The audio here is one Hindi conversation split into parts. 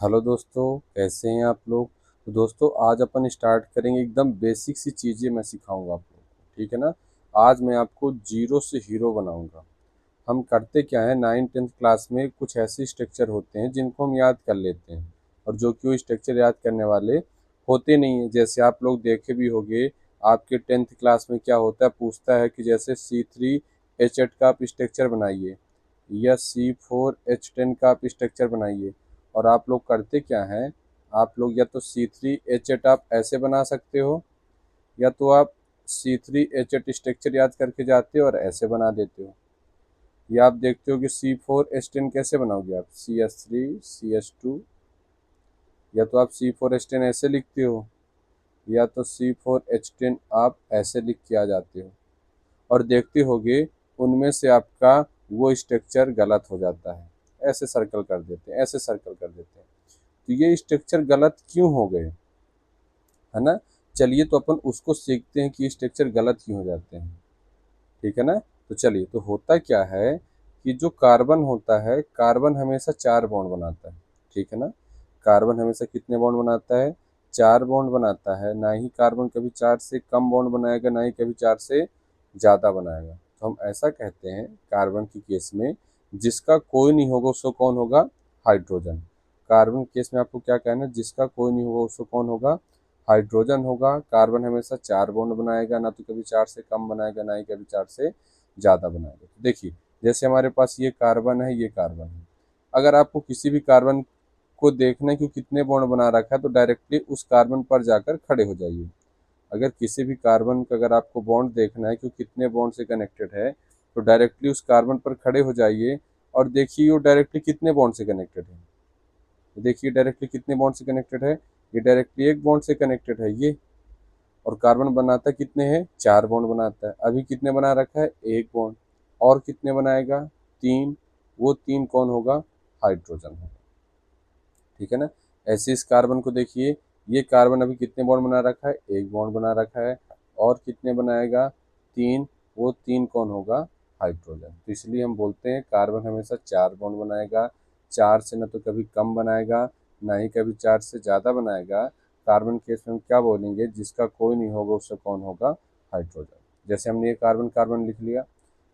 हेलो दोस्तों, कैसे हैं आप लोग। तो दोस्तों आज अपन स्टार्ट करेंगे, एकदम बेसिक सी चीज़ें मैं सिखाऊंगा आप लोगों को, ठीक है ना। आज मैं आपको जीरो से हीरो बनाऊंगा। हम करते क्या है, 9th 10th क्लास में कुछ ऐसे स्ट्रक्चर होते हैं जिनको हम याद कर लेते हैं, और जो कि वो स्ट्रक्चर याद करने वाले होते नहीं हैं। जैसे आप लोग देखे भी होंगे, आपके 10th क्लास में क्या होता है, पूछता है कि जैसे C3H8 का आप स्ट्रक्चर बनाइए या C4H10 का आप स्ट्रक्चर बनाइए। और आप लोग करते क्या हैं, आप लोग या तो C3H8 आप ऐसे बना सकते हो, या तो आप C3H8 स्ट्रक्चर याद करके जाते हो और ऐसे बना देते हो। या आप देखते हो कि C4H10 कैसे बनाओगे आप, CH3CH2, या तो आप C4H10 ऐसे लिखते हो, या तो C4H10 आप ऐसे लिख के आ जाते हो। और देखते होगे उनमें से आपका वो स्ट्रक्चर गलत हो जाता है। ऐसे सर्कल कर देते हैं, ऐसे सर्कल कर देते हैं। तो ये स्ट्रक्चर गलत क्यों हो गए, है ना। चलिए तो अपन उसको सीखते हैं कि स्ट्रक्चर गलत क्यों हो जाते हैं, ठीक है ना। तो चलिए, तो होता क्या है कि जो कार्बन होता है, कार्बन हमेशा 4 बॉन्ड बनाता है, ठीक है ना। कार्बन हमेशा कितने बॉन्ड बनाता है, 4 बॉन्ड बनाता है। ना ही कार्बन कभी 4 से कम बॉन्ड बनाएगा, ना ही कभी 4 से ज़्यादा बनाएगा। तो हम ऐसा कहते हैं कार्बन की केस में, जिसका कोई नहीं होगा उसको कौन होगा, हाइड्रोजन। कार्बन केस में आपको क्या कहना है, जिसका कोई नहीं होगा उसको कौन होगा, हाइड्रोजन होगा। कार्बन हमेशा 4 बॉन्ड बनाएगा, ना तो कभी 4 से कम बनाएगा, ना ही कभी 4 से ज़्यादा बनाएगा। तो देखिए, जैसे हमारे पास ये कार्बन है, ये कार्बन है। अगर आपको किसी भी कार्बन को देखना है कि कितने बॉन्ड बना रखा है, तो डायरेक्टली उस कार्बन पर जाकर खड़े हो जाइए। अगर किसी भी कार्बन का अगर आपको बॉन्ड देखना है कि वो कितने बॉन्ड से कनेक्टेड है, तो डायरेक्टली उस कार्बन पर खड़े हो जाइए और देखिए वो डायरेक्टली कितने बॉन्ड से कनेक्टेड है। तो देखिए डायरेक्टली कितने बॉन्ड से कनेक्टेड है, ये डायरेक्टली एक बॉन्ड से कनेक्टेड है ये। और कार्बन बनाता कितने हैं, 4 बॉन्ड बनाता है। अभी कितने बना रखा है, एक बॉन्ड। और कितने बनाएगा, 3। वो 3 कौन होगा, हाइड्रोजन होगा, ठीक है ना। ऐसे इस कार्बन को देखिए, ये कार्बन अभी कितने बॉन्ड बना रखा है, एक बॉन्ड बना रखा है। और कितने बनाएगा, 3। वो 3 कौन होगा, हाइड्रोजन। तो इसलिए हम बोलते हैं कार्बन हमेशा 4 बॉन्ड बनाएगा। 4 से न तो कभी कम बनाएगा, ना ही कभी 4 से ज़्यादा बनाएगा। कार्बन केस में हम क्या बोलेंगे, जिसका कोई नहीं होगा उससे कौन होगा, हाइड्रोजन। जैसे हमने ये कार्बन कार्बन लिख लिया।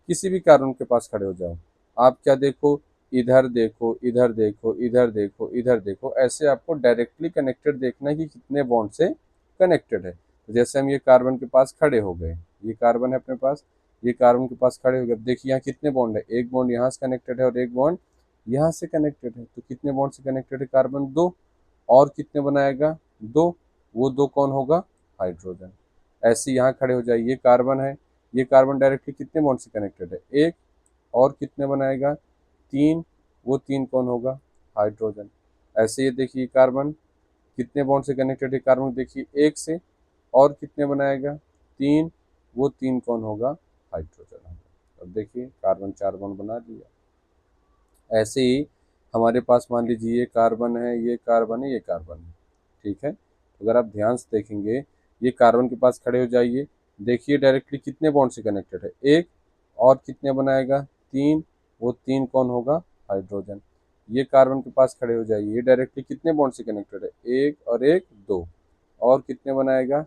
किसी भी कार्बन के पास खड़े हो जाओ, आप क्या देखो, इधर देखो, इधर देखो, इधर देखो, इधर देखो, ऐसे आपको डायरेक्टली कनेक्टेड देखना है कि कितने बॉन्ड से कनेक्टेड है। तो जैसे हम ये कार्बन के पास खड़े हो गए, ये कार्बन है अपने पास, ये कार्बन के पास खड़े हो गए। अब देखिए यहाँ कितने बॉन्ड है, एक बॉन्ड यहाँ से कनेक्टेड है और एक बॉन्ड यहाँ से कनेक्टेड है। तो कितने बॉन्ड से कनेक्टेड है कार्बन, 2। और कितने बनाएगा, 2। वो 2 कौन होगा, हाइड्रोजन। ऐसे यहाँ खड़े हो जाइए, ये कार्बन है, ये कार्बन डायरेक्टली कितने बॉन्ड से कनेक्टेड है, एक। और कितने बनाएगा, 3। वो 3 कौन होगा, हाइड्रोजन। ऐसे ये देखिए कार्बन कितने बॉन्ड से कनेक्टेड है, कार्बन देखिए एक से। और कितने बनाएगा, 3। वो 3 कौन होगा, हाइड्रोजन होगा। अब देखिए कार्बन 4 बॉन्ड बना दिया। ऐसे ही हमारे पास मान लीजिए ये कार्बन है, ये कार्बन है, ये कार्बन है, ठीक है। तो अगर आप ध्यान से देखेंगे, ये कार्बन के पास खड़े हो जाइए, देखिए डायरेक्टली कितने बॉन्ड से कनेक्टेड है, एक। और कितने बनाएगा, 3। वो 3 कौन होगा, हाइड्रोजन। ये कार्बन के पास खड़े हो जाइए, ये डायरेक्टली कितने बॉन्ड से कनेक्टेड है, एक और एक, 2। और कितने बनाएगा,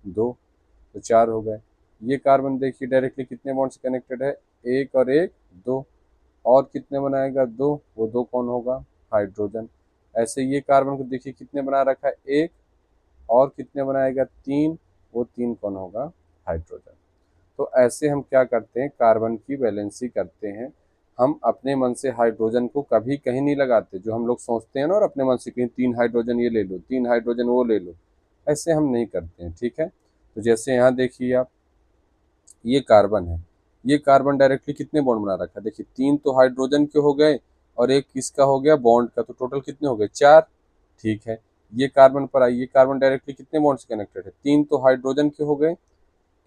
2। तो 4 हो गए। ये कार्बन देखिए डायरेक्टली कितने बॉन्ड से कनेक्टेड है, एक और एक, 2। और कितने बनाएगा, 2। वो 2 कौन होगा, हाइड्रोजन। ऐसे ये कार्बन को देखिए कितने बना रखा है, एक। और कितने बनाएगा, 3। वो 3 कौन होगा, हाइड्रोजन। तो ऐसे हम क्या करते हैं, कार्बन की वैलेंसी करते हैं। हम अपने मन से हाइड्रोजन को कभी कहीं नहीं लगाते, जो हम लोग सोचते हैं ना, और अपने मन से कहीं 3 हाइड्रोजन ये ले लो, 3 हाइड्रोजन वो ले लो, ऐसे हम नहीं करते हैं, ठीक है। तो जैसे यहाँ देखिए आप, ये कार्बन है, ये कार्बन डायरेक्टली कितने बॉन्ड बना रखा है, देखिए 3 तो हाइड्रोजन के हो गए, और एक किसका हो गया, बॉन्ड का। तो टोटल कितने हो गए, 4, ठीक है। ये कार्बन पर आइए, कार्बन डायरेक्टली कितने बॉन्ड से कनेक्टेड है, 3 तो हाइड्रोजन के हो गए,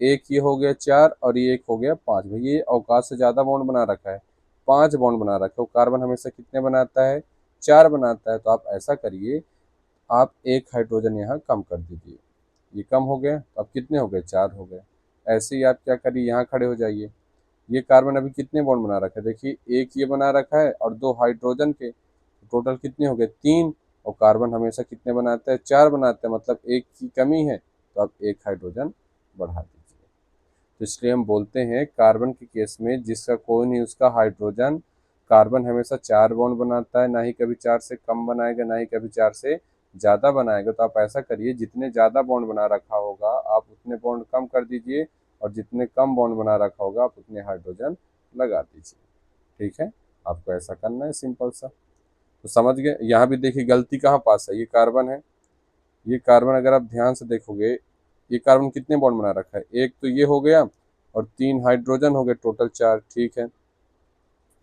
एक ये हो गया 4, और ये एक हो गया 5। भाई ये अवकाश से ज़्यादा बॉन्ड बना रखा है, 5 बॉन्ड बना रखा है। वो कार्बन हमेशा कितने बनाता है, 4 बनाता है। तो आप ऐसा करिए, आप एक हाइड्रोजन यहाँ कम कर दीजिए, ये कम हो गया, तो अब कितने हो गए, 4 हो गए। ऐसे ही आप क्या करिए, यहाँ खड़े हो जाइए। ये कार्बन अभी कितने बॉन्ड बना रखा है, देखिए एक ये बना रखा है और 2 हाइड्रोजन के, टोटल कितने हो गए, 3। और कार्बन हमेशा कितने बनाता है, 4 बनाता है, मतलब एक की कमी है, तो आप एक हाइड्रोजन बढ़ा दीजिए। तो इसलिए हम बोलते हैं कार्बन के केस में जिसका कोई नहीं उसका हाइड्रोजन, कार्बन हमेशा 4 बॉन्ड बनाता है, ना ही कभी 4 से कम बनाएगा, ना ही कभी 4 से ज़्यादा बनाएगा। तो आप ऐसा करिए, जितने ज़्यादा बॉन्ड बना रखा होगा आप उतने बॉन्ड कम कर दीजिए, और जितने कम बॉन्ड बना रखा होगा आप उतने हाइड्रोजन लगा दीजिए। ठीक है, आपको ऐसा करना है, सिंपल सा। तो समझ गए। यहाँ भी देखिए गलती कहाँ पास है, ये कार्बन है, ये कार्बन अगर आप ध्यान से देखोगे, ये कार्बन कितने बॉन्ड बना रखा है, एक तो ये हो गया और 3 हाइड्रोजन हो गए, टोटल 4। ठीक है,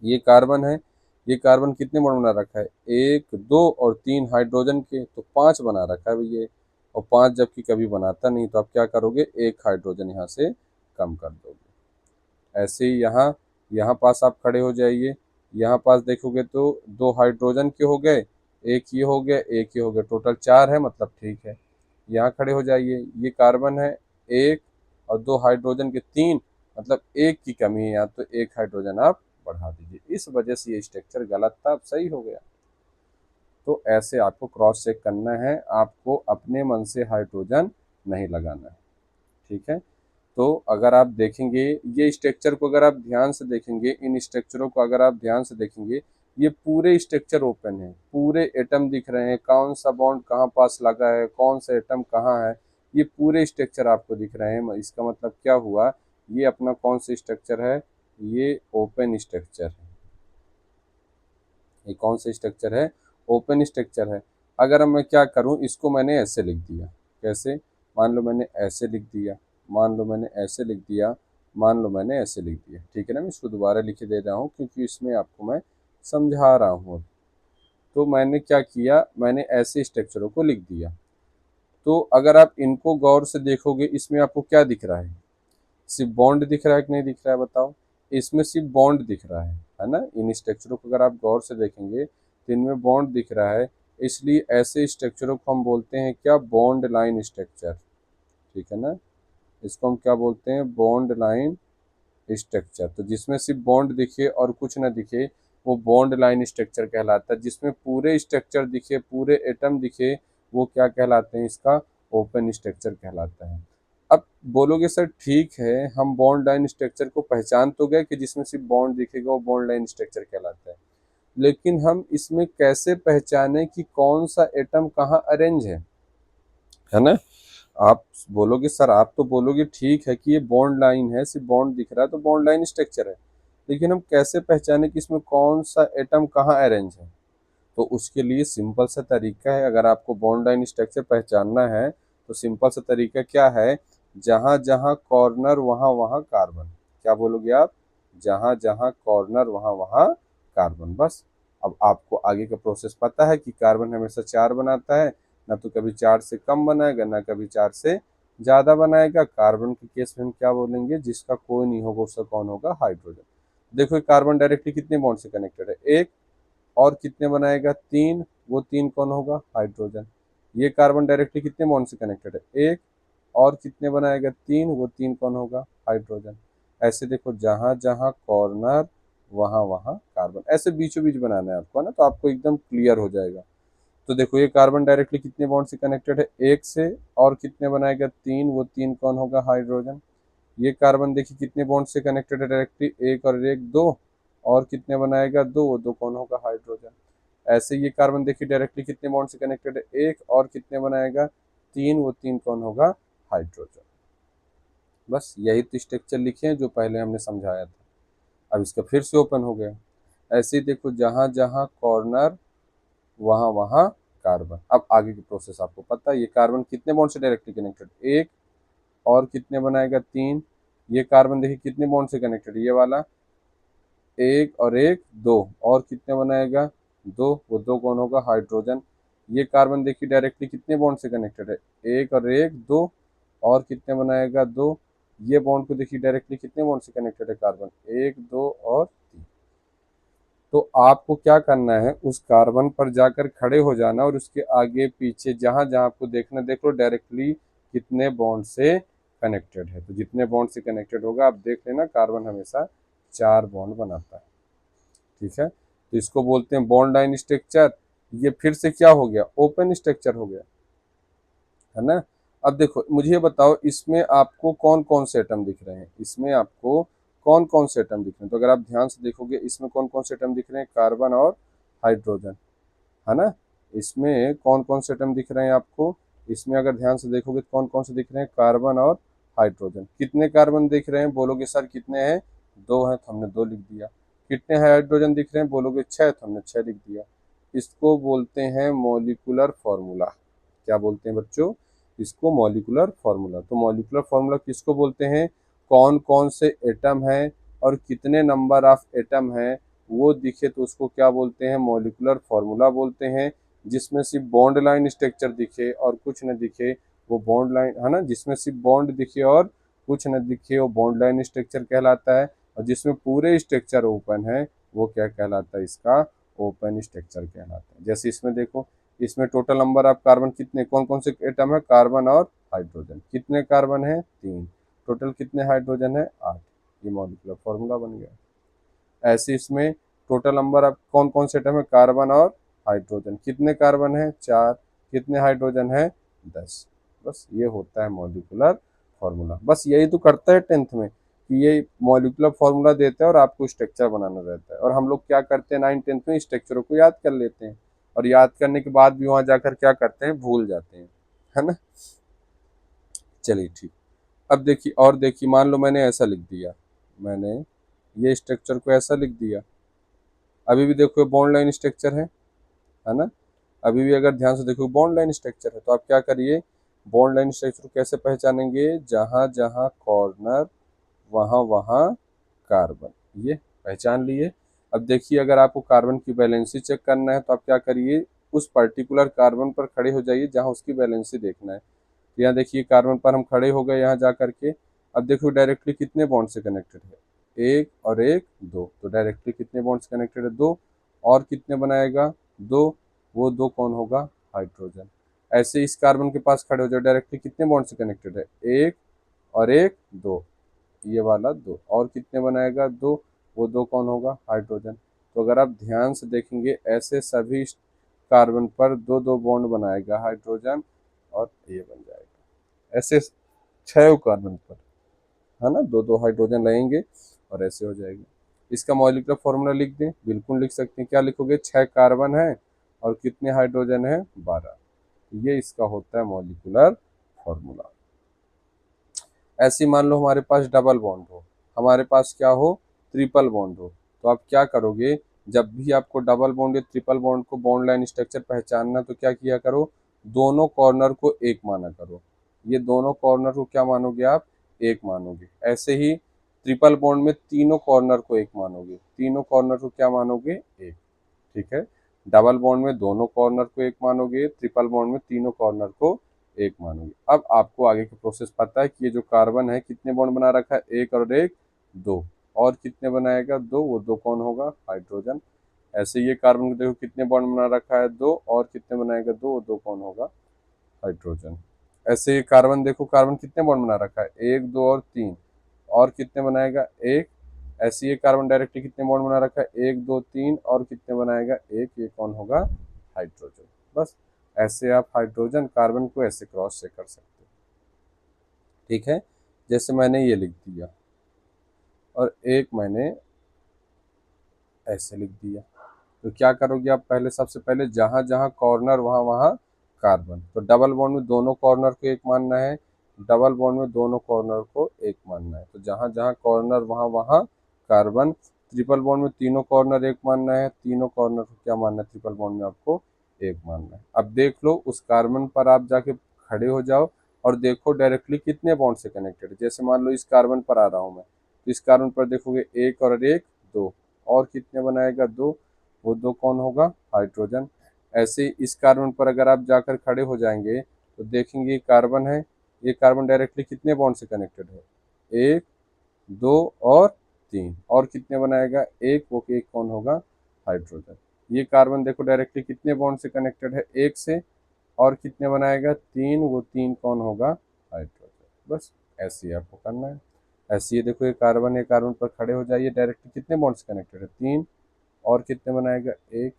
ये कार्बन है, ये कार्बन कितने बॉन्ड बना रखा है, 1 2 और 3 हाइड्रोजन के, तो 5 बना रखा है भैया। और 5 जबकि कभी बनाता नहीं, तो आप क्या करोगे, एक हाइड्रोजन यहाँ से कम कर दोगे। ऐसे ही यहाँ यहाँ पास आप खड़े हो जाइए, यहाँ पास देखोगे तो 2 हाइड्रोजन के हो गए, एक ये हो गया, एक ये हो गया, टोटल 4 है, मतलब ठीक है। यहाँ खड़े हो जाइए, ये कार्बन है, एक और 2 हाइड्रोजन के 3, मतलब एक की कमी है यहाँ, तो एक हाइड्रोजन आप बढ़ा दीजिए। इस वजह से ये स्ट्रक्चर गलत था, अब सही हो गया। तो ऐसे आपको क्रॉस चेक करना है, आपको अपने मन से हाइड्रोजन नहीं लगाना है। ठीक है, तो अगर आप देखेंगे ये स्ट्रक्चर को, अगर आप ध्यान से देखेंगे, इन स्ट्रक्चरों को अगर आप ध्यान से देखेंगे, ये पूरे स्ट्रक्चर ओपन है, पूरे एटम दिख रहे हैं, कौन सा बॉन्ड कहाँ पास लगा है, कौन सा एटम कहाँ है, ये पूरे स्ट्रक्चर आपको दिख रहे हैं। इसका मतलब क्या हुआ, ये अपना कौन सा स्ट्रक्चर है, ये ओपन स्ट्रक्चर है। ये कौन सा स्ट्रक्चर है, ओपन स्ट्रक्चर है। अगर मैं क्या करूं, इसको मैंने ऐसे लिख दिया, कैसे, मान लो मैंने ऐसे लिख दिया, मान लो मैंने ऐसे लिख दिया, मान लो मैंने ऐसे लिख दिया। ठीक है ना, मैं इसको दोबारा लिख दे रहा हूँ क्योंकि इसमें आपको मैं समझा रहा हूँ। तो मैंने क्या किया, मैंने ऐसे स्ट्रक्चरों को लिख दिया। तो अगर आप इनको गौर से देखोगे, इसमें आपको क्या दिख रहा है, सिर्फ बॉन्ड दिख रहा है कि नहीं दिख रहा है, बताओ। इसमें सिर्फ बॉन्ड दिख रहा है ना। इन स्ट्रक्चरों को अगर आप गौर से देखेंगे तो इनमें बॉन्ड दिख रहा है, इसलिए ऐसे स्ट्रक्चरों को हम बोलते हैं क्या, बॉन्ड लाइन स्ट्रक्चर। ठीक है ना, इसको हम क्या बोलते हैं, बॉन्ड लाइन स्ट्रक्चर। तो जिसमें सिर्फ बॉन्ड दिखे और कुछ ना दिखे वो बॉन्ड लाइन स्ट्रक्चर कहलाता है। जिसमें पूरे स्ट्रक्चर दिखे, पूरे एटम दिखे, वो क्या कहलाते हैं, इसका ओपन स्ट्रक्चर कहलाता है। अब बोलोगे सर ठीक है, हम बॉन्ड लाइन स्ट्रक्चर को पहचान तो गए कि जिसमें सिर्फ बॉन्ड दिखेगा वो बॉन्ड लाइन स्ट्रक्चर कहलाता है, लेकिन हम इसमें कैसे पहचाने कि कौन सा एटम कहाँ अरेंज है ना। आप बोलोगे सर, आप तो बोलोगे ठीक है कि ये बॉन्ड लाइन है, सिर्फ बॉन्ड दिख रहा है तो बॉन्ड लाइन स्ट्रक्चर है, लेकिन हम कैसे पहचाने कि इसमें कौन सा एटम कहाँ अरेंज है। तो उसके लिए सिंपल सा तरीका है, अगर आपको बॉन्ड लाइन स्ट्रक्चर पहचानना है तो सिंपल सा तरीका क्या है, जहाँ जहाँ कॉर्नर वहाँ वहाँ कार्बन। क्या बोलोगे आप, जहाँ जहाँ कॉर्नर वहाँ वहाँ कार्बन, बस। अब आपको आगे का प्रोसेस पता है कि कार्बन हमेशा 4 बनाता है, ना तो कभी 4 से कम बनाएगा, ना कभी 4 से ज़्यादा बनाएगा। कार्बन के केस में हम क्या बोलेंगे, जिसका कोई नहीं होगा उसका कौन होगा, हाइड्रोजन। देखो ये कार्बन डायरेक्टली कितने बॉन्ड से कनेक्टेड है, एक, और कितने बनाएगा, 3, वो 3 कौन होगा, हाइड्रोजन। ये कार्बन डायरेक्टली कितने बॉन्ड से कनेक्टेड है, एक, और कितने बनाएगा, 3, वो 3 कौन होगा, हाइड्रोजन। ऐसे देखो, जहाँ जहाँ कॉर्नर वहाँ वहाँ कार्बन, ऐसे बीचों बीच बनाना है आपको, है ना, तो आपको एकदम क्लियर हो जाएगा। तो देखो ये कार्बन डायरेक्टली कितने बॉन्ड से कनेक्टेड है, एक से, और कितने बनाएगा, 3, वो 3 कौन होगा, हाइड्रोजन। ये कार्बन देखिए कितने बॉन्ड से कनेक्टेड है डायरेक्टली, एक और एक, दो, और कितने बनाएगा, दो, वो दो कौन होगा, हाइड्रोजन। ऐसे ये कार्बन देखिए डायरेक्टली कितने बॉन्ड से कनेक्टेड है, एक, और कितने बनाएगा, 3, वो 3 कौन होगा, हाइड्रोजन। बस यही तो स्ट्रक्चर लिखे हैं जो पहले हमने समझाया था। अब इसका फिर से ओपन हो गया। ऐसे ही देखो, जहाँ जहाँ कॉर्नर वहाँ वहाँ कार्बन। अब आगे की प्रोसेस आपको पता है, ये कार्बन कितने बॉन्ड से डायरेक्टली कनेक्टेड, एक, और कितने बनाएगा, 3। ये कार्बन देखिए कितने बॉन्ड से कनेक्टेड, ये वाला, एक और एक, दो, और कितने बनाएगा, दो, वो दो कौन होगा, हाइड्रोजन। ये कार्बन देखिए डायरेक्टली कितने बॉन्ड से कनेक्टेड है, एक और एक, दो, और कितने बनाएगा, दो। ये बॉन्ड को देखिए डायरेक्टली कितने बॉन्ड से कनेक्टेड है कार्बन, एक, दो और 3। तो आपको क्या करना है, उस कार्बन पर जाकर खड़े हो जाना और उसके आगे पीछे जहां जहां आपको देखना, देख लो डायरेक्टली कितने बॉन्ड से कनेक्टेड है। तो जितने बॉन्ड से कनेक्टेड होगा आप देख लेना, कार्बन हमेशा 4 बॉन्ड बनाता है। ठीक है, तो इसको बोलते हैं बॉन्ड लाइन स्ट्रक्चर। ये फिर से क्या हो गया, ओपन स्ट्रक्चर हो गया, है ना। अब देखो मुझे ये बताओ, इसमें आपको कौन कौन से एटम दिख रहे हैं, इसमें आपको कौन कौन से एटम दिख रहे हैं, तो अगर आप ध्यान से देखोगे इसमें कौन कौन से एटम दिख रहे हैं, कार्बन और हाइड्रोजन, है ना। इसमें कौन कौन से एटम दिख रहे हैं आपको, इसमें अगर ध्यान से देखोगे तो कौन कौन से दिख रहे हैं, कार्बन और हाइड्रोजन। कितने कार्बन दिख रहे हैं, बोलोगे सर कितने हैं, दो हैं, तो हमने दो लिख दिया। कितने हाइड्रोजन दिख रहे हैं, बोलोगे छः, तो हमने छः लिख दिया। इसको बोलते हैं मॉलिक्यूलर फॉर्मूला। क्या बोलते हैं बच्चों, इसको मॉलिक्यूलर फॉर्मूला। तो मॉलिक्यूलर फॉर्मूला किसको बोलते हैं, कौन कौन से एटम हैं और कितने नंबर ऑफ एटम हैं वो दिखे तो उसको क्या बोलते हैं, मॉलिक्यूलर फॉर्मूला बोलते हैं। जिसमें सिर्फ बॉन्ड लाइन स्ट्रक्चर दिखे और कुछ न दिखे वो बॉन्ड लाइन, है ना, जिसमें सिर्फ बॉन्ड दिखे और कुछ न दिखे वो बॉन्ड लाइन स्ट्रक्चर कहलाता है। और जिसमें पूरे स्ट्रक्चर ओपन है वो क्या कहलाता है, इसका ओपन स्ट्रक्चर कहलाता है। जैसे इसमें देखो, इसमें टोटल नंबर ऑफ कार्बन कितने, कौन कौन से एटम है, कार्बन और हाइड्रोजन। कितने कार्बन है, तीन। टोटल कितने हाइड्रोजन है, आठ। ये मॉलिक्यूलर फॉर्मूला बन गया। ऐसे इसमें टोटल नंबर ऑफ कौन कौन से एटम है, कार्बन और हाइड्रोजन। कितने कार्बन है, चार। कितने हाइड्रोजन है, 10। बस ये होता है मॉलिक्यूलर फॉर्मूला। बस यही तो करता है टेंथ में, कि ये मॉलिक्यूलर फॉर्मूला देता है और आपको स्ट्रक्चर बनाना रहता है। और हम लोग क्या करते हैं, 9th 10th में स्ट्रक्चरों को याद कर लेते हैं, और याद करने के बाद भी वहां जाकर क्या करते हैं, भूल जाते हैं, है ना। चलिए ठीक। अब देखिए, और देखिए, मान लो मैंने ऐसा लिख दिया, मैंने ये स्ट्रक्चर को ऐसा लिख दिया। अभी भी देखो बॉन्ड लाइन स्ट्रक्चर है ना। अभी भी अगर ध्यान से देखो बॉन्ड लाइन स्ट्रक्चर है, तो आप क्या करिए, बॉन्ड लाइन स्ट्रक्चर को कैसे पहचानेंगे, जहां जहां कॉर्नर वहां वहां कार्बन, ये पहचान लिए। अब देखिए, अगर आपको कार्बन की वैलेंसी चेक करना है तो आप क्या करिए, उस पर्टिकुलर कार्बन पर खड़े हो जाइए जहां उसकी वैलेंसी देखना है। तो यहाँ देखिए कार्बन पर हम खड़े हो गए यहाँ जा करके। अब देखो डायरेक्टली कितने बॉन्ड से कनेक्टेड है, एक और एक, दो। तो डायरेक्टली कितने बॉन्ड से कनेक्टेड है, दो। और कितने बनाएगा, दो। वो दो कौन होगा, हाइड्रोजन। ऐसे इस कार्बन के पास खड़े हो जाओ, डायरेक्टली कितने बॉन्ड से कनेक्टेड है, एक और एक, दो। ये वाला दो। और कितने बनाएगा, दो। वो दो कौन होगा, हाइड्रोजन। तो अगर आप ध्यान से देखेंगे ऐसे सभी कार्बन पर दो दो बॉन्ड बनाएगा हाइड्रोजन, और ये बन जाएगा ऐसे छह कार्बन पर, है ना, दो दो हाइड्रोजन लगेंगे और ऐसे हो जाएगी। इसका मॉलिक्यूलर फॉर्मूला लिख दें, बिल्कुल लिख सकते हैं। क्या लिखोगे, छह कार्बन है और कितने हाइड्रोजन है, 12। ये इसका होता है मॉलिक्यूलर फॉर्मूला। ऐसे मान लो हमारे पास डबल बॉन्ड हो, हमारे पास क्या हो, ट्रिपल बॉन्ड हो। तो आप क्या करोगे, जब भी आपको डबल बॉन्ड या ट्रिपल बॉन्ड को बॉन्ड लाइन स्ट्रक्चर पहचानना, तो क्या किया करो, दोनों कॉर्नर को एक माना करो। ये दोनों कॉर्नर को क्या मानोगे आप, एक मानोगे। ऐसे ही ट्रिपल बॉन्ड में तीनों कॉर्नर को एक मानोगे, तीनों कॉर्नर को क्या मानोगे, एक। ठीक है। डबल बॉन्ड में दोनों कॉर्नर को एक मानोगे, ट्रिपल बॉन्ड में तीनों कॉर्नर को एक मानोगे। अब आपको आगे की प्रोसेस पता है कि ये जो कार्बन है कितने बॉन्ड बना रखा है, एक और एक, दो। और कितने बनाएगा, दो। वो दो कौन होगा, हाइड्रोजन। ऐसे ये कार्बन को देखो कितने बॉन्ड बना रखा है, दो। और कितने बनाएगा, दो। वो दो कौन होगा, हाइड्रोजन। ऐसे ये कार्बन देखो, कार्बन कितने बॉन्ड बना रखा है, एक, दो और तीन। और कितने बनाएगा, एक। ऐसे ये कार्बन डायरेक्टली कितने बॉन्ड बना रखा है, एक, दो, तीन। और कितने बनाएगा, एक। ये कौन होगा, हाइड्रोजन। बस ऐसे आप हाइड्रोजन कार्बन को ऐसे क्रॉस से कर सकते हो। ठीक है। जैसे मैंने ये लिख दिया और एक मैंने ऐसे लिख दिया, तो क्या करोगे आप, पहले सबसे पहले जहां जहां कॉर्नर वहां वहां कार्बन। तो डबल बॉन्ड में दोनों कॉर्नर को एक मानना है, डबल बॉन्ड में दोनों कॉर्नर को एक मानना है। तो जहां जहां कॉर्नर वहां वहां कार्बन। ट्रिपल बॉन्ड में तीनों कॉर्नर एक मानना है, तीनों कॉर्नर को क्या मानना है, ट्रिपल बॉन्ड में आपको एक मानना है। अब देख लो उस कार्बन पर आप जाके खड़े हो जाओ और देखो डायरेक्टली कितने बॉन्ड से कनेक्टेड है। जैसे मान लो इस कार्बन पर आ रहा हूँ मैं, तो इस कार्बन पर देखोगे एक और एक, दो। और कितने बनाएगा, दो। वो दो कौन होगा, हाइड्रोजन। ऐसे ही इस कार्बन पर अगर आप जाकर खड़े हो जाएंगे तो देखेंगे ये कार्बन है, ये कार्बन डायरेक्टली कितने बॉन्ड से कनेक्टेड है, एक, दो और तीन। और कितने बनाएगा, एक। वो एक कौन होगा, हाइड्रोजन। ये कार्बन देखो डायरेक्टली कितने बॉन्ड से कनेक्टेड है, एक से। और कितने बनाएगा, तीन। वो तीन कौन होगा, हाइड्रोजन। बस ऐसे ही आपको करना है। ऐसे ही देखो ये कार्बन है, कार्बन पर खड़े हो जाइए, डायरेक्टली कितने बॉन्ड से कनेक्टेड है, तीन। और कितने बनाएगा, एक।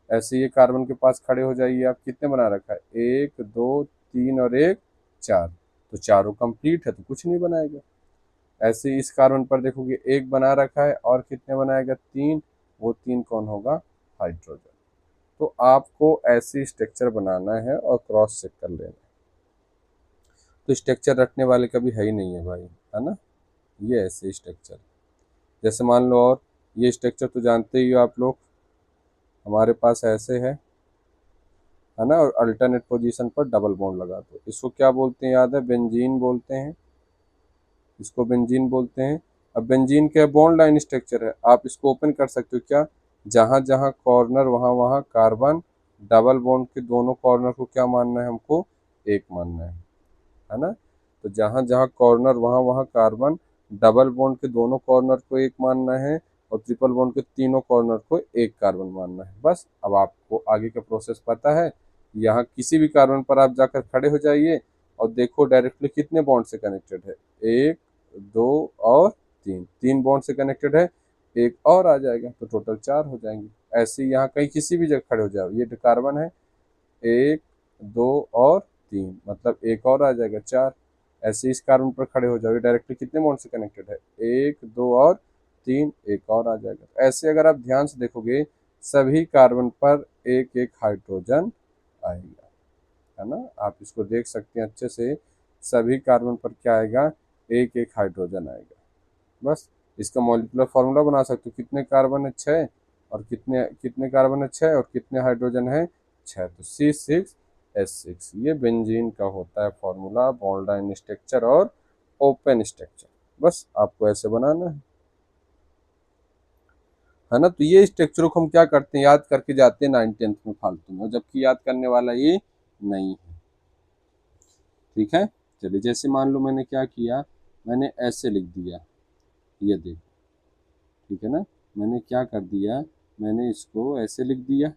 ऐसे ये कार्बन के पास खड़े हो जाइए आप, कितने बना रखा है, 1 2 3 और 1 4, तो चारों कंप्लीट है तो कुछ नहीं बनाएगा। ऐसे इस कार्बन पर देखोगे एक बना रखा है और कितने बनाएगा, 3, वो 3 कौन होगा, हाइड्रोजन। तो आपको ऐसी स्ट्रक्चर बनाना है और क्रॉस चेक कर लेना है। तो स्ट्रक्चर रखने वाले कभी है ही नहीं है भाई, है ना, ये ऐसे स्ट्रक्चर। जैसे मान लो, और ये स्ट्रक्चर तो जानते ही हो आप लोग, हमारे पास ऐसे है ना, और अल्टरनेट पोजीशन पर डबल बॉन्ड लगा दो, इसको क्या बोलते हैं याद है, बेंजीन बोलते हैं, इसको बेंजीन बोलते हैं। अब बेंजीन का बॉन्ड लाइन स्ट्रक्चर है, आप इसको ओपन कर सकते हो क्या, जहां जहां कॉर्नर वहां वहां कार्बन, डबल बॉन्ड के दोनों कॉर्नर को क्या मानना है हमको, एक मानना है ना। तो जहां जहां कॉर्नर वहां वहां कार्बन, डबल बॉन्ड के दोनों कॉर्नर को एक मानना है और ट्रिपल बॉन्ड के तीनों कॉर्नर को एक कार्बन मानना है, बस। अब आपको आगे का प्रोसेस पता है, यहाँ किसी भी कार्बन पर आप जाकर खड़े हो जाइए और देखो डायरेक्टली कितने बॉन्ड से कनेक्टेड है, 1 2 और 3, 3 बॉन्ड से कनेक्टेड है, एक और आ जाएगा तो टोटल 4 हो जाएंगे। ऐसे यहाँ कहीं किसी भी जगह खड़े हो जाओ, ये कार्बन है, 1 2 और 3, मतलब एक और आ जाएगा 4। ऐसे इस कार्बन पर खड़े हो जाओ, ये डायरेक्टली कितने बॉन्ड से कनेक्टेड है, 1 2 और 3, एक और आ जाएगा। तो ऐसे अगर आप ध्यान से देखोगे सभी कार्बन पर एक एक हाइड्रोजन आएगा, है ना, आप इसको देख सकते हैं अच्छे से, सभी कार्बन पर क्या आएगा, एक एक हाइड्रोजन आएगा, बस। इसका मॉलिक्यूलर फार्मूला बना सकते हो, कितने कार्बन है, 6, और कितने कितने कार्बन है, 6, और कितने हाइड्रोजन है, 6, तो C6H6, ये बेंजीन का होता है फार्मूला, बॉन्ड लाइन स्ट्रक्चर और ओपन स्ट्रक्चर, बस आपको ऐसे बनाना है ना। तो ये स्ट्रक्चरों को हम क्या करते हैं, याद करके जाते हैं 9th-10th में फालतू में, जबकि याद करने वाला ये नहीं है, ठीक है। चलिए, जैसे मान लो मैंने क्या किया, मैंने ऐसे लिख दिया, ये देखो, ठीक है ना, मैंने क्या कर दिया, मैंने इसको ऐसे लिख दिया,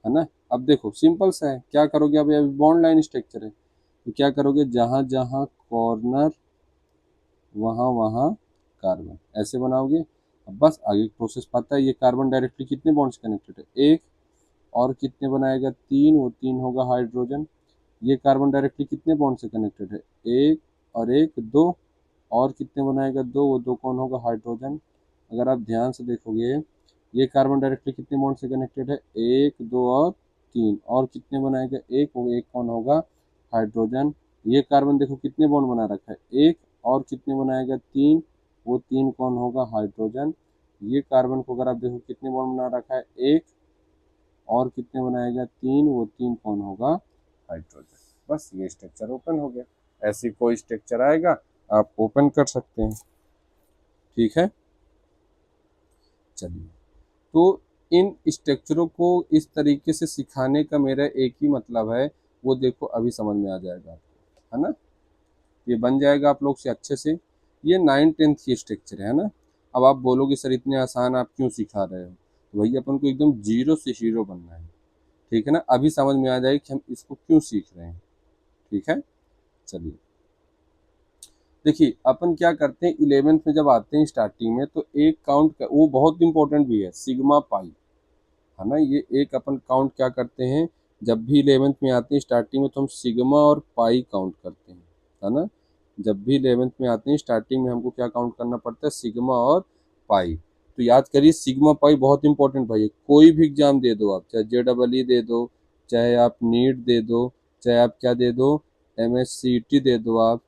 है ना। अब देखो सिंपल सा है, क्या करोगे, अभी अभी बॉन्ड लाइन स्ट्रक्चर है, तो क्या करोगे, जहां जहां कॉर्नर वहां वहां कार्बन, ऐसे बनाओगे। अब बस आगे प्रोसेस पता है, ये कार्बन डायरेक्टली कितने बॉन्ड से कनेक्टेड है, एक, और कितने बनाएगा, 3, वो 3 होगा हाइड्रोजन। ये कार्बन डायरेक्टली कितने बॉन्ड से कनेक्टेड है, एक और एक, 2, और कितने बनाएगा, 2, वो 2 कौन होगा, हाइड्रोजन। अगर आप ध्यान से देखोगे, ये कार्बन डायरेक्टली कितने बॉन्ड से कनेक्टेड है, 1 2 और 3, और कितने बनाएगा, एक, वो एक कौन होगा, हाइड्रोजन। ये कार्बन देखो कितने बॉन्ड बना रखा है, एक, और कितने बनाएगा, 3, वो 3 कौन होगा, हाइड्रोजन। ये कार्बन को अगर आप देखो कितने बॉन्ड बना रखा है, एक, और कितने बनाएगा, 3, वो 3 कौन होगा, हाइड्रोजन। बस ये स्ट्रक्चर ओपन हो गया। ऐसी कोई स्ट्रक्चर आएगा आप ओपन कर सकते हैं, ठीक है। चलिए, तो इन स्ट्रक्चरों को इस तरीके से सिखाने का मेरा एक ही मतलब है, वो देखो अभी समझ में आ जाएगा आपको, है ना, ये बन जाएगा आप लोग से अच्छे से। ये 9th-10th की स्ट्रक्चर है ना। अब आप बोलोगे सर इतने आसान आप क्यों सिखा रहे हो, तो भैया अपन को एकदम जीरो से हीरो बनना है, ठीक है ना, अभी समझ में आ जाएगा कि हम इसको क्यों सीख रहे हैं, ठीक है। चलिए, देखिए अपन क्या करते हैं, 11th में जब आते हैं स्टार्टिंग में, तो एक काउंट का वो बहुत इंपॉर्टेंट भी है, सिग्मा पाई, है ना। ये एक अपन काउंट क्या करते हैं, जब भी 11th में आते हैं स्टार्टिंग में, तो हम सिग्मा और पाई काउंट करते हैं, है ना। जब भी 11th में आते हैं स्टार्टिंग में हमको क्या काउंट करना पड़ता है, सिग्मा और पाई। तो याद करिए सिग्मा पाई बहुत इंपॉर्टेंट भाई है, कोई भी एग्जाम दे दो आप, चाहे JEE दे दो, चाहे आप नीट दे दो, चाहे आप क्या दे दो, MSCT दे दो, आप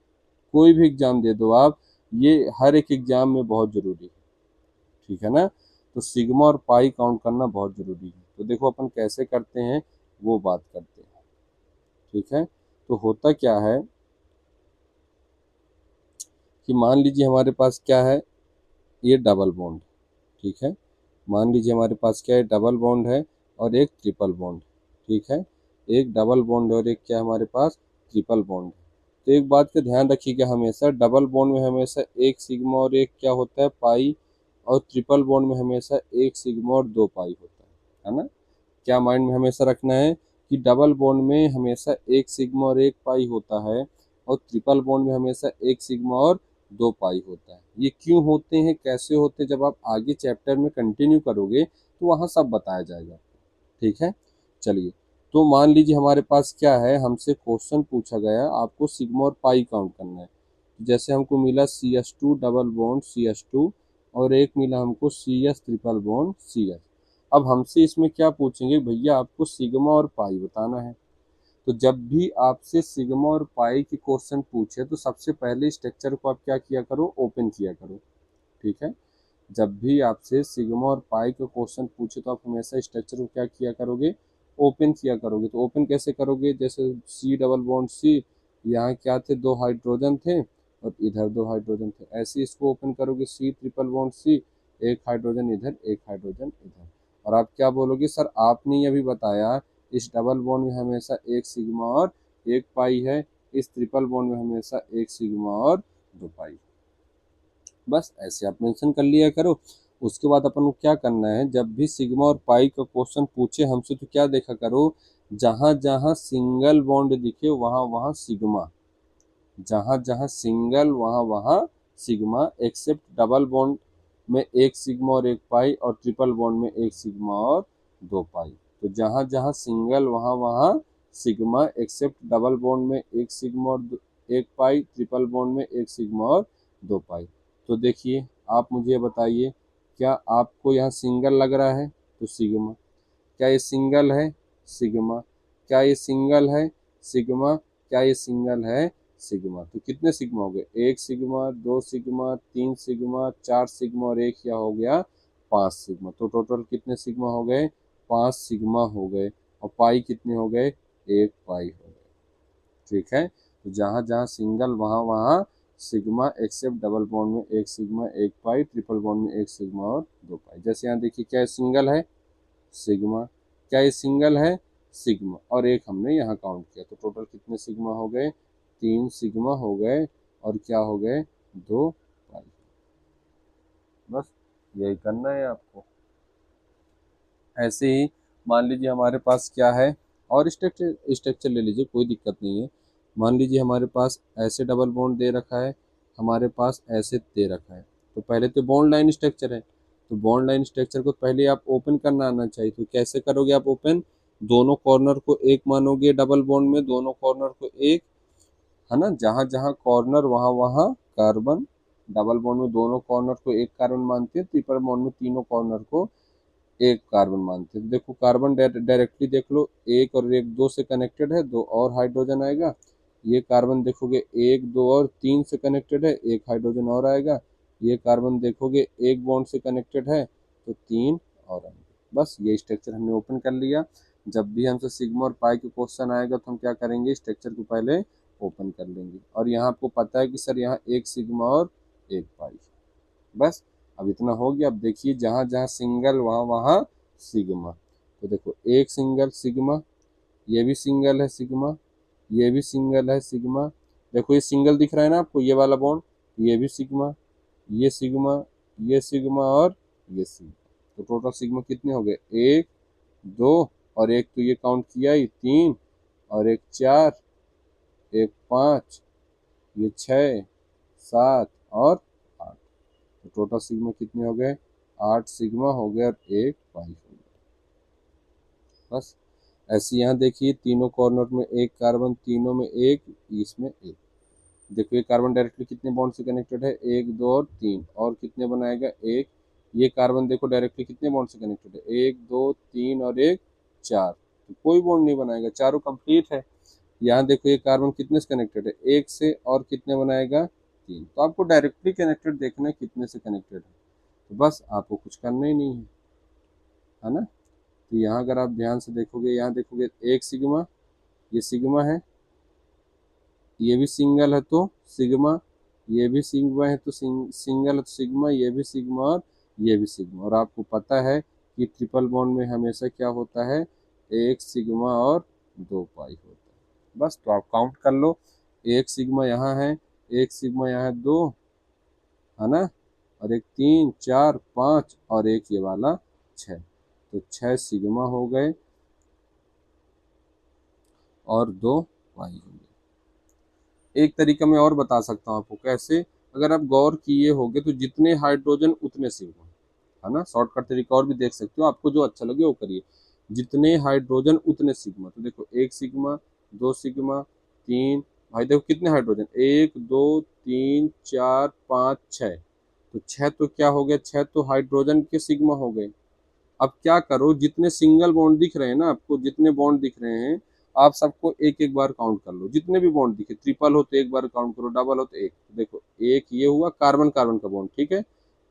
कोई भी एग्जाम दे दो आप, ये हर एक एग्जाम में बहुत जरूरी है, ठीक है ना। तो सिग्मा और पाई काउंट करना बहुत जरूरी है। तो देखो अपन कैसे करते हैं वो बात करते हैं, ठीक है। तो होता क्या है कि मान लीजिए हमारे पास क्या है, ये डबल बॉन्ड, ठीक है। मान लीजिए हमारे पास क्या है, डबल बॉन्ड है और एक ट्रिपल बॉन्ड, ठीक है। एक डबल बॉन्ड और एक क्या हमारे पास, ट्रिपल बॉन्ड। तो एक बात का ध्यान रखिएगा, हमेशा डबल बॉन्ड में हमेशा एक सिग्मा और एक क्या होता है, पाई, और ट्रिपल बॉन्ड में हमेशा एक सिग्मा और 2 पाई होता है ना। क्या माइंड में हमेशा रखना है कि डबल बॉन्ड में हमेशा एक सिग्मा और एक पाई होता है, और ट्रिपल बॉन्ड में हमेशा एक सिग्मा और 2 पाई होता है। ये क्यों होते हैं, कैसे होते हैं, जब आप आगे चैप्टर में कंटिन्यू करोगे तो वहाँ सब बताया जाएगा। ठीक है, चलिए। तो मान लीजिए हमारे पास क्या है, हमसे क्वेश्चन पूछा गया आपको सिग्मा और पाई काउंट करना है। जैसे हमको मिला CH2 डबल बॉन्ड CH2 और एक मिला हमको CH ट्रिपल बॉन्ड CH। अब हमसे इसमें क्या पूछेंगे भैया, आपको सिग्मा और पाई बताना है। तो जब भी आपसे सिग्मा और पाई के क्वेश्चन पूछे तो सबसे पहले स्ट्रक्चर को आप क्या किया करो, ओपन किया करो। ठीक है, जब भी आपसे सिग्मा और पाई का क्वेश्चन पूछे तो आप हमेशा स्ट्रक्चर को क्या किया करोगे, ओपन किया करोगे। तो ओपन कैसे करोगे, जैसे C डबल बॉन्ड C, यहाँ क्या थे, 2 हाइड्रोजन थे और इधर 2 हाइड्रोजन थे, ऐसे इसको ओपन करोगे। C ट्रिपल बॉन्ड C, एक हाइड्रोजन इधर एक हाइड्रोजन इधर। और आप क्या बोलोगे, सर आपने ये अभी बताया इस डबल बॉन्ड में हमेशा एक सिग्मा और एक पाई है, इस ट्रिपल बॉन्ड में हमेशा एक सिग्मा और 2 पाई। बस ऐसे आप मेंशन कर लिया करो। उसके बाद अपन को क्या करना है, जब भी सिग्मा और पाई का क्वेश्चन पूछे हमसे तो क्या देखा करो, जहां जहां सिंगल बॉन्ड दिखे वहां वहां सिग्मा, जहां जहां सिंगल वहां वहां सिग्मा, एक्सेप्ट डबल बॉन्ड में एक सिग्मा और एक पाई और ट्रिपल बॉन्ड में एक सिग्मा और 2 पाई। तो जहां जहां सिंगल वहां वहां सिग्मा, एक्सेप्ट डबल बॉन्ड में एक सिग्मा और एक पाई, ट्रिपल बॉन्ड में एक सिग्मा और 2 पाई। तो देखिए आप मुझे बताइए, क्या आपको यहाँ सिंगल लग रहा है तो सिग्मा, क्या ये सिंगल है, सिग्मा, क्या ये सिंगल है, सिग्मा, क्या ये सिंगल है, सिग्मा। तो कितने सिग्मा हो गए, एक सिग्मा, दो सिग्मा, तीन सिग्मा, चार सिग्मा और एक क्या हो गया, 5 सिग्मा। तो टोटल कितने सिग्मा हो गए, 5 सिग्मा हो गए। और पाई कितने हो गए, एक पाई हो गए। ठीक है, तो जहाँ जहाँ सिंगल वहाँ वहाँ सिग्मा, एक्सेप्ट डबल बॉन्ड में एक सिग्मा एक पाई, ट्रिपल बॉन्ड में एक सिग्मा और 2 पाई। जैसे यहाँ देखिए, क्या सिंगल है, सिग्मा, क्या ये सिंगल है, सिग्मा, और एक हमने यहाँ काउंट किया। तो टोटल कितने सिग्मा हो गए, 3 सिग्मा हो गए और क्या हो गए, 2 पाई। बस यही करना है आपको। ऐसे ही मान लीजिए हमारे पास क्या है, और स्ट्रक्चर स्ट्रक्चर ले लीजिए, कोई दिक्कत नहीं है। मान लीजिए हमारे पास ऐसे डबल बॉन्ड दे रखा है, हमारे पास ऐसे दे रखा है। तो पहले तो बॉन्ड लाइन स्ट्रक्चर है, तो बॉन्ड लाइन स्ट्रक्चर को पहले आप ओपन करना आना चाहिए। तो कैसे करोगे आप ओपन, दोनों कॉर्नर को एक मानोगे डबल बॉन्ड में, दोनों कॉर्नर को एक, है ना, जहाँ जहाँ कॉर्नर वहाँ वहाँ कार्बन। डबल बॉन्ड में दोनों कॉर्नर को एक कार्बन मानते हैं, ट्रिपल बॉन्ड में तीनों कॉर्नर को एक कार्बन मानते हैं। देखो कार्बन डायरेक्टली देख लो, एक और एक दो से कनेक्टेड है, दो और हाइड्रोजन आएगा। ये कार्बन देखोगे एक दो और तीन से कनेक्टेड है, एक हाइड्रोजन और आएगा। ये कार्बन देखोगे एक बॉन्ड से कनेक्टेड है तो तीन और आएंगे। बस ये स्ट्रक्चर हमने ओपन कर लिया। जब भी हमसे सिग्मा और पाई के क्वेश्चन आएगा तो हम क्या करेंगे, स्ट्रक्चर को पहले ओपन कर लेंगे। और यहाँ आपको पता है कि सर यहाँ एक सिग्मा और एक पाई। बस अब इतना हो गया। अब देखिए जहाँ जहाँ सिंगल वहाँ वहाँ सिग्मा। तो देखो एक सिंगल सिग्मा, ये भी सिंगल है सिग्मा, ये भी सिंगल है सिग्मा। देखो ये सिंगल दिख रहा है ना आपको, ये वाला बॉन्ड, ये भी सिग्मा, ये सिग्मा, ये सिग्मा और ये सिग्मा। तो टोटल सिग्मा कितने हो गए, एक, दो और एक, तो ये काउंट किया ही, तीन और एक चार, एक पाँच, ये छः, सात और आठ। तो टोटल सिग्मा कितने हो गए, 8 सिग्मा हो गए और एक पाई हो गया। बस ऐसे यहाँ देखिए तीनों कॉर्नर में एक कार्बन, तीनों में एक, इसमें एक। देखो ये कार्बन डायरेक्टली कितने बॉन्ड से कनेक्टेड है, एक दो और तीन, और कितने बनाएगा, एक। ये कार्बन देखो डायरेक्टली कितने बॉन्ड से कनेक्टेड है, एक दो तीन और एक, चार। तो कोई बॉन्ड नहीं बनाएगा, चारों कंप्लीट है। यहाँ देखो ये कार्बन कितने से कनेक्टेड है, एक से, और कितने बनाएगा, तीन। तो आपको डायरेक्टली कनेक्टेड देखना है कितने से कनेक्टेड है। तो बस आपको कुछ करना ही नहीं है ना। तो यहाँ अगर आप ध्यान से देखोगे, यहाँ देखोगे एक सिग्मा, ये सिग्मा है, ये भी सिंगल है तो सिग्मा, ये भी सिग्मा है तो सिंगल है तो सिग्मा, ये भी सिग्मा और ये भी सिग्मा। और आपको पता है कि ट्रिपल बॉन्ड में हमेशा क्या होता है, एक सिग्मा और 2 पाई होता है। बस तो आप काउंट कर लो, एक सिग्मा यहाँ है, एक सिग्मा यहाँ है, दो, है ना, और एक तीन चार पाँच और एक ये वाला 6। तो 6 सिग्मा हो गए और 2 पाई हो गए। एक तरीका मैं और बता सकता हूँ आपको कैसे, अगर आप गौर किए होगे तो जितने हाइड्रोजन उतने सिग्मा, है ना। शॉर्टकट तरीका और भी देख सकते हो, आपको जो अच्छा लगे वो करिए। जितने हाइड्रोजन उतने सिग्मा, तो देखो एक सिग्मा, दो सिग्मा, तीन, भाई देखो कितने हाइड्रोजन, एक दो तीन चार पाँच छः, तो छः तो क्या हो गया, छः तो हाइड्रोजन के सिग्मा हो गए। अब क्या करो, जितने सिंगल बॉन्ड दिख रहे हैं ना आपको, जितने बॉन्ड दिख रहे हैं, आप सबको एक एक बार काउंट कर लो। जितने भी बॉन्ड दिखे, ट्रिपल हो तो एक बार काउंट करो, डबल हो तो एक। देखो एक ये हुआ कार्बन कार्बन का बॉन्ड, ठीक है,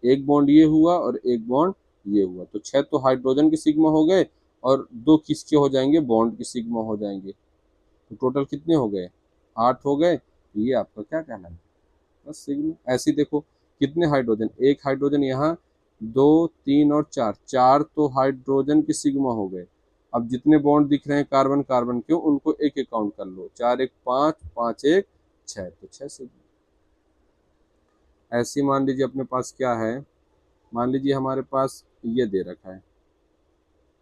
एक बॉन्ड ये हुआ और एक बॉन्ड ये हुआ, तो छह तो हाइड्रोजन के सिग्मा हो गए और दो किसके हो जाएंगे, बॉन्ड के सिग्मा हो जाएंगे। तो टोटल कितने हो गए, 8 हो गए। ये आपका क्या कहना है, बस सिग्मा। ऐसे ही देखो कितने हाइड्रोजन, एक हाइड्रोजन यहाँ, दो तीन और चार, चार तो हाइड्रोजन के सिग्मा हो गए। अब जितने बॉन्ड दिख रहे हैं कार्बन कार्बन के, उनको एक एक काउंट कर लो, चार एक पाँच, पाँच एक छः, तो छः सिग्मा। ऐसे ही मान लीजिए अपने पास क्या है, मान लीजिए हमारे पास ये दे रखा है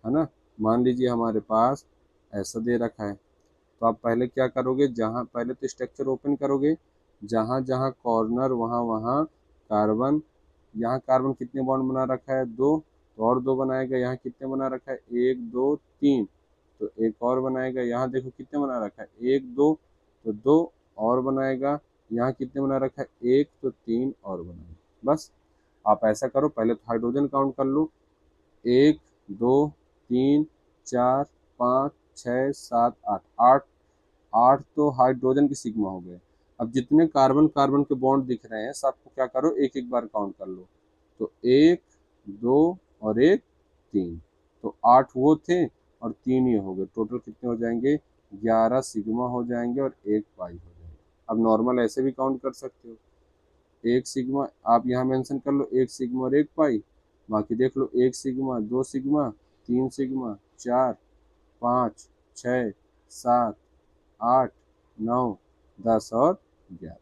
ना, मान लीजिए हमारे पास ऐसा दे रखा है। तो आप पहले क्या करोगे, जहाँ पहले तो स्ट्रक्चर ओपन करोगे, जहाँ जहाँ कॉर्नर वहाँ वहाँ कार्बन, यहाँ कार्बन कितने बॉन्ड बना रखा है, दो, तो और दो बनाएगा। यहाँ कितने बना रखा है, एक दो तीन, तो एक और बनाएगा। यहाँ देखो कितने बना रखा है, एक दो, तो दो और बनाएगा। यहाँ कितने बना रखा है, एक, तो तीन और बनाएगा। बस आप ऐसा करो, पहले तो हाइड्रोजन काउंट कर लो, एक दो तीन चार पाँच छः सात आठ, आठ, आठ तो हाइड्रोजन की सिग्मा हो गए। अब जितने कार्बन कार्बन के बॉन्ड दिख रहे हैं सबको क्या करो, एक एक बार काउंट कर लो। तो एक, दो और एक, तीन, तो आठ वो थे और तीन ये हो गए। टोटल कितने हो जाएंगे, 11 सिग्मा हो जाएंगे और एक पाई हो जाएगा। अब नॉर्मल ऐसे भी काउंट कर सकते हो, एक सिग्मा आप यहाँ मेंशन कर लो, एक सिग्मा और एक पाई। बाकी देख लो, एक सिग्मा, दो सिग्मा, तीन सिग्मा, चार, पाँच, छः, सात, आठ, नौ, 10 और 11।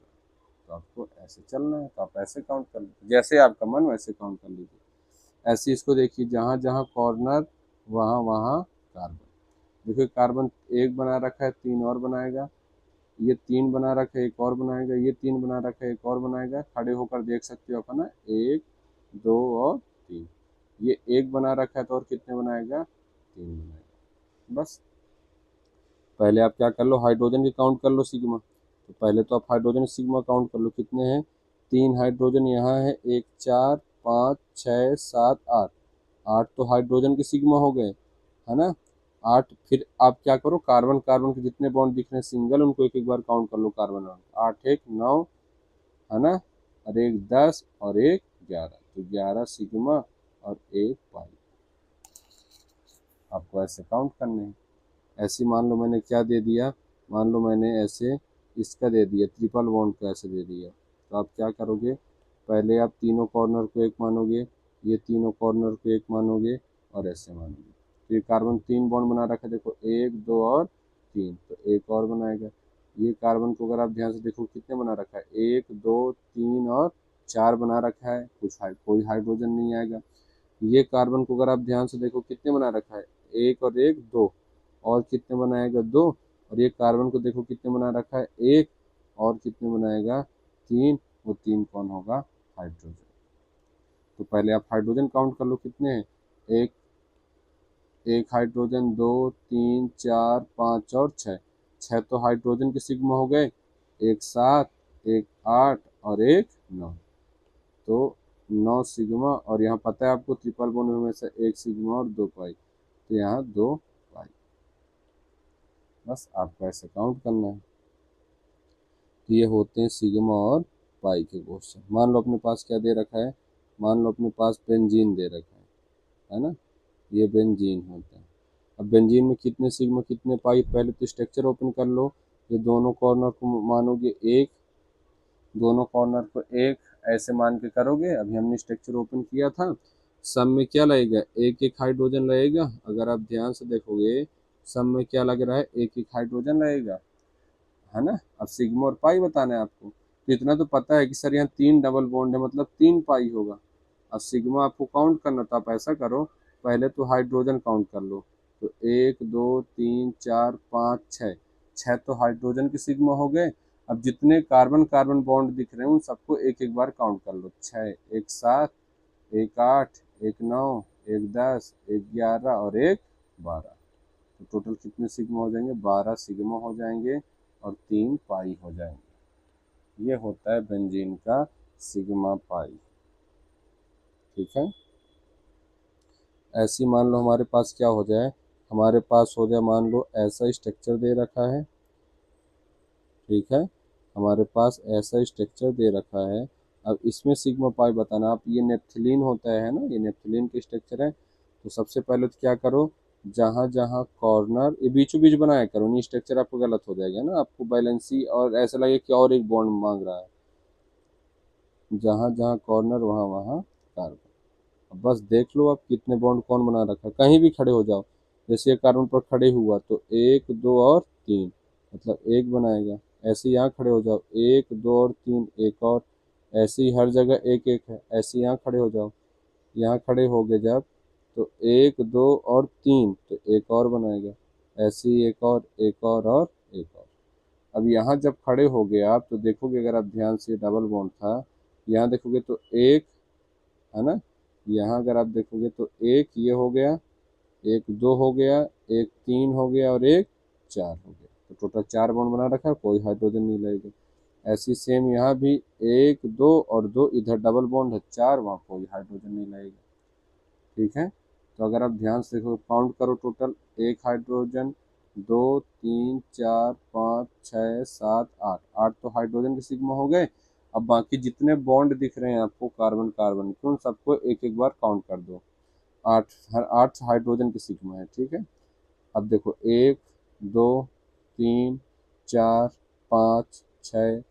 तो आपको ऐसे चलना है, तो आप ऐसे काउंट कर लीजिए, जैसे आपका मन वैसे काउंट कर लीजिए। ऐसे इसको देखिए, जहाँ जहाँ कॉर्नर वहाँ वहाँ कार्बन। देखिए कार्बन एक बना रखा है, तीन और बनाएगा। ये तीन बना रखा है, एक और बनाएगा। ये तीन बना रखा है, एक और बनाएगा। खड़े होकर देख सकते हो अपना, एक, दो और तीन। ये एक बना रखा है, तो और कितने बनाएगा, तीन बनाएगा। बस पहले आप क्या कर लो, हाइड्रोजन की काउंट कर लो सिग्मा। तो पहले तो आप हाइड्रोजन सिग्मा काउंट कर लो, कितने हैं, तीन हाइड्रोजन यहाँ है, एक, चार, पाँच, छः, सात, आठ, आठ तो हाइड्रोजन के सिग्मा हो गए, है ना। आठ, फिर आप क्या करो, कार्बन कार्बन के जितने बॉन्ड दिख रहे हैं सिंगल, उनको एक एक बार काउंट कर लो, कार्बन बॉन्ड, आठ एक नौ, है ना, और एक 10 और एक 11, तो 11 सिग्मा और एक पाई। आपको ऐसे काउंट करने हैं। ऐसे मान लो मैंने क्या दे दिया, मान लो मैंने ऐसे इसका दे दिया, ट्रिपल बॉन्ड का ऐसे दे दिया। तो आप क्या करोगे, पहले आप तीनों कॉर्नर को एक मानोगे, ये तीनों कॉर्नर को एक मानोगे और ऐसे मानोगे। तो ये कार्बन तीन बॉन्ड बना रखा है, देखो एक, दो और तीन, तो एक और बनाएगा। ये कार्बन को अगर आप ध्यान से देखो कितने बना रखा है, एक, दो, तीन और चार बना रखा है, कोई हाइड्रोजन नहीं आएगा। ये कार्बन को अगर आप ध्यान से देखो कितने बना रखा है, एक और एक, दो, और कितने बनाएगा, दो, और ये कार्बन को देखो कितने बना रखा है, एक, और कितने बनाएगा, तीन। वो तीन कौन होगा, हाइड्रोजन। तो पहले आप हाइड्रोजन काउंट कर लो, कितने हैं, एक, एक हाइड्रोजन, दो, तीन, चार, पाँच और छः, छः तो हाइड्रोजन के सिग्मा हो गए, एक सात, एक आठ और एक नौ, तो 9 सिग्मा। और यहाँ पता है आपको ट्रिपल बॉन्ड में से एक सिग्मा और दो पाई, तो यहाँ दो पाई। बस आपको ऐसे काउंट करना है। तो ये होते हैं सिग्मा और पाई के क्वेश्चन। मान लो अपने पास क्या दे रखा है, मान लो अपने पास बेंजीन दे रखा है ना, ये बेंजीन होता है। अब बेंजीन में कितने सिग्मा कितने पाई, पहले तो स्ट्रक्चर ओपन कर लो। ये दोनों कॉर्नर को मानोगे एक, दोनों कॉर्नर को एक, ऐसे मान के करोगे। अभी हमने स्ट्रक्चर ओपन किया था। सब में क्या लगेगा, एक एक हाइड्रोजन लगेगा। अगर आप ध्यान से देखोगे सब में क्या लग रहा है, एक एक हाइड्रोजन लगेगा, है ना। अब सिग्मा और पाई बताना है आपको, तो इतना तो पता है कि सर यहाँ तीन डबल बॉन्ड है, मतलब तीन पाई होगा। अब सिग्मा आपको काउंट करना, तो आप ऐसा करो, पहले तो हाइड्रोजन काउंट कर लो। तो एक, दो, तीन, चार, पाँच, छः, छः तो हाइड्रोजन के सिग्मा हो गए। अब जितने कार्बन कार्बन बॉन्ड दिख रहे हैं उन सबको एक एक बार काउंट कर लो, छः, एक सात, एक आठ, एक 9, एक 10, एक 11 और एक 12। तो टोटल कितने सिग्मा हो जाएंगे? 12 सिग्मा हो जाएंगे और 3 पाई हो जाएंगे। ये होता है बेंजीन का सिग्मा पाई। ठीक है। ऐसी मान लो हमारे पास क्या हो जाए, हमारे पास हो जाए मान लो ऐसा स्ट्रक्चर दे रखा है। ठीक है, हमारे पास ऐसा स्ट्रक्चर दे रखा है। अब इसमें सिग्मा पाई बताना। आप ये नेप्थलीन होता है ना, ये नेप्थलीन के स्ट्रक्चर है। तो सबसे पहले तो क्या करो, जहाँ जहाँ कॉर्नर, ये बीचों बीच बनाया करो, नहीं स्ट्रक्चर आपको गलत हो जाएगा ना, आपको बैलेंसी और ऐसा लगे कि और एक बॉन्ड मांग रहा है। जहाँ जहाँ कॉर्नर वहाँ वहाँ कार्बन। अब बस देख लो आप कितने बॉन्ड कौन बना रखा है। कहीं भी खड़े हो जाओ, जैसे कार्बन पर खड़े हुआ तो 1 2 और 3, मतलब एक बनाएगा। ऐसे यहाँ खड़े हो जाओ, 1 2 और 3, एक और। ऐसे ही हर जगह एक एक है। ऐसे यहाँ खड़े हो जाओ, यहाँ खड़े हो गए जब, तो 1 2 और 3, तो एक और बनाएगा। ऐसे ही एक और, एक और एक और। अब यहाँ जब खड़े हो गए आप, तो देखोगे अगर आप ध्यान से, डबल बॉन्ड था, यहाँ देखोगे तो एक है ना, यहाँ अगर आप देखोगे तो एक ये हो गया, एक 2 हो गया, एक 3 हो गया और एक 4 हो गया। तो टोटल 4 बॉन्ड बना रखा है, कोई हाइड्रोजन नहीं लगेगा। ऐसी सेम यहाँ भी 1 2 और 2, इधर डबल बॉन्ड है 4, वहाँ कोई हाइड्रोजन नहीं लगेगा। ठीक है। तो अगर आप ध्यान से देखो, काउंट करो टोटल, एक हाइड्रोजन, 2 3 4 5 6 7 8, 8 तो हाइड्रोजन के सिग्मा हो गए। अब बाकी जितने बॉन्ड दिख रहे हैं आपको कार्बन कार्बन के, उन सबको एक एक बार काउंट कर दो। 8, हर 8 हाइड्रोजन के सिग्मा है। ठीक है। अब देखो 1 2 3 4 5 6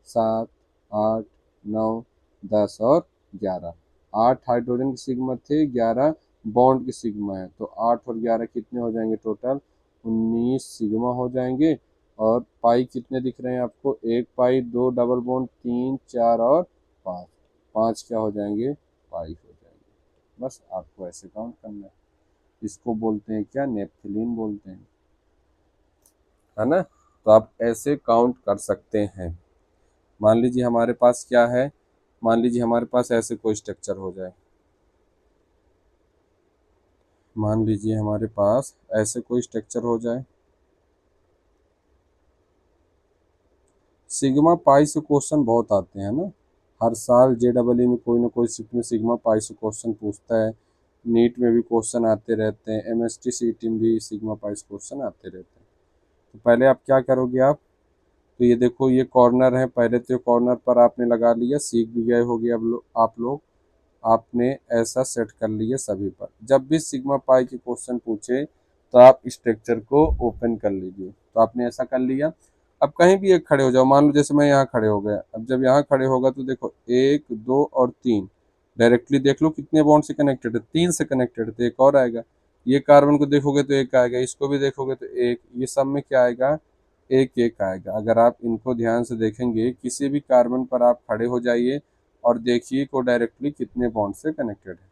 7 8 9 10 और 11। 8 हाइड्रोजन के सिग्मा थे, 11 बॉन्ड के सिग्मा है। तो 8 और 11 कितने हो जाएंगे? टोटल 19 सिग्मा हो जाएंगे। और पाई कितने दिख रहे हैं आपको? 1 पाई, 2 डबल बॉन्ड, 3 4 और 5, 5 क्या हो जाएंगे? पाई हो जाएंगे। बस आपको ऐसे काउंट करना है। इसको बोलते हैं क्या? नेप्थलीन बोलते हैं, है ना। तो आप ऐसे काउंट कर सकते हैं। मान लीजिए हमारे पास क्या है, मान लीजिए हमारे पास ऐसे कोई स्ट्रक्चर हो जाए, मान लीजिए हमारे पास ऐसे कोई स्ट्रक्चर हो जाए। सिग्मा पाई से क्वेश्चन बहुत आते हैं ना, हर साल JEE में कोई ना कोई सिग्मा पाई से क्वेश्चन पूछता है। नीट में भी क्वेश्चन आते रहते हैं, MST CET में भी सिग्मा पाई से क्वेश्चन आते रहते हैं। तो पहले आप क्या करोगे आप, तो ये देखो ये कॉर्नर है, पहले तो कॉर्नर पर आपने लगा लिया, सीख भी गए होगे अब आप लोग। आपने ऐसा सेट कर लिया सभी पर। जब भी सिग्मा पाई के क्वेश्चन पूछे तो आप स्ट्रक्चर को ओपन कर लीजिए। तो आपने ऐसा कर लिया। अब कहीं भी एक खड़े हो जाओ, मान लो जैसे मैं यहाँ खड़े हो गया। अब जब यहाँ खड़े होगा तो देखो 1 2 और 3, डायरेक्टली देख लो कितने बॉन्ड से कनेक्टेड है, 3 से कनेक्टेड है, तो एक और आएगा। ये कार्बन को देखोगे तो एक आएगा, इसको भी देखोगे तो एक, ये सब में क्या आएगा? एक एक आएगा। अगर आप इनको ध्यान से देखेंगे, किसी भी कार्बन पर आप खड़े हो जाइए और देखिए को डायरेक्टली कितने बॉन्ड से कनेक्टेड है।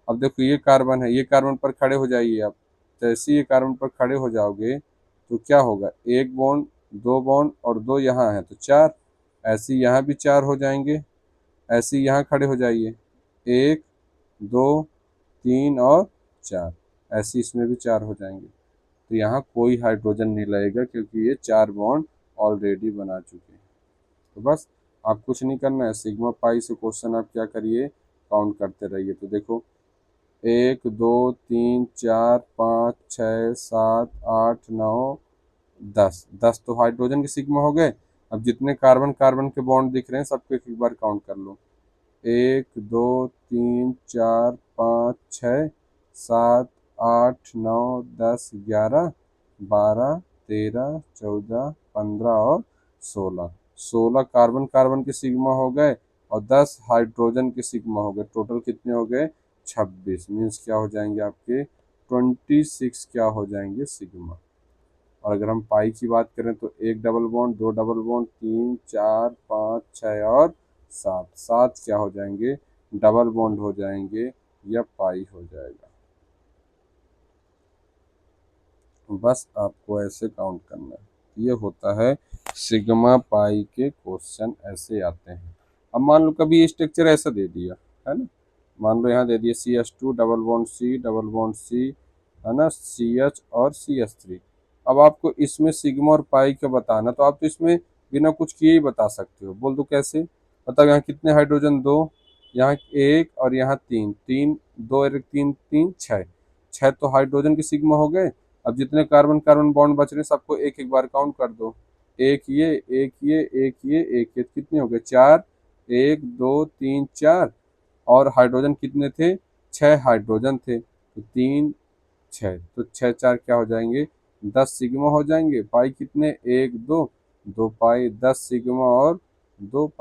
अब देखो ये कार्बन है, ये कार्बन पर खड़े हो जाइए आप। जैसे ये कार्बन पर खड़े हो जाओगे तो क्या होगा? एक बॉन्ड, दो बॉन्ड और दो यहाँ है तो 4। ऐसे यहाँ भी 4 हो जाएंगे। ऐसे यहाँ खड़े हो जाइए, 1 2 3 और 4। ऐसे इसमें भी 4 हो जाएंगे। तो यहाँ कोई हाइड्रोजन नहीं लगेगा, क्योंकि ये 4 बॉन्ड ऑलरेडी बना चुके हैं। तो बस आप कुछ नहीं करना है, सिग्मा पाई से क्वेश्चन आप क्या करिए? काउंट करते रहिए। तो देखो 1 2 3 4 5 6 7 8 9 10, 10 तो हाइड्रोजन के सिग्मा हो गए। अब जितने कार्बन कार्बन के बॉन्ड दिख रहे हैं सबको एक एक बार काउंट कर लो। 1 2 3 4 5 6 7 8 9 10 11 12 13 14 15 और 16, 16 कार्बन कार्बन के सिग्मा हो गए और 10 हाइड्रोजन के सिग्मा हो गए। टोटल कितने हो गए? 26। मीन्स क्या हो जाएंगे आपके? 26 क्या हो जाएंगे? सिग्मा। और अगर हम पाई की बात करें तो एक डबल बॉन्ड, दो डबल बॉन्ड, 3 4 5 6 और 7, 7 क्या हो जाएंगे? डबल बॉन्ड हो जाएंगे, या पाई हो जाएगा। बस आपको ऐसे काउंट करना है। ये होता है सिग्मा पाई के क्वेश्चन, ऐसे आते हैं। अब मान लो कभी स्ट्रक्चर ऐसा दे दिया है ना, मान लो यहाँ दे दिए CH2 डबल बॉन्ड C है ना, CH और CH3। अब आपको इसमें सिग्मा और पाई का बताना, तो आप तो इसमें बिना कुछ किए ही बता सकते हो। बोल दो कैसे। बताओ यहाँ कितने हाइड्रोजन, दो, यहाँ एक और यहाँ तीन, तीन दो और एक तीन, तीन छः, छः तो हाइड्रोजन के सिग्मा हो गए। अब जितने कार्बन कार्बन बॉन्ड बच रहे सबको एक एक बार काउंट कर दो। एक ये, एक ये, एक ये, एक ये, कितने हो गए, चार। एक दो तीन चार। और हाइड्रोजन कितने थे, छः हाइड्रोजन थे, तो तीन छः, तो छः चार क्या हो जाएंगे, 10 सिग्मा हो जाएंगे। पाई कितने, एक दो, दो पाई, 10 सिग्मा और दो पाई।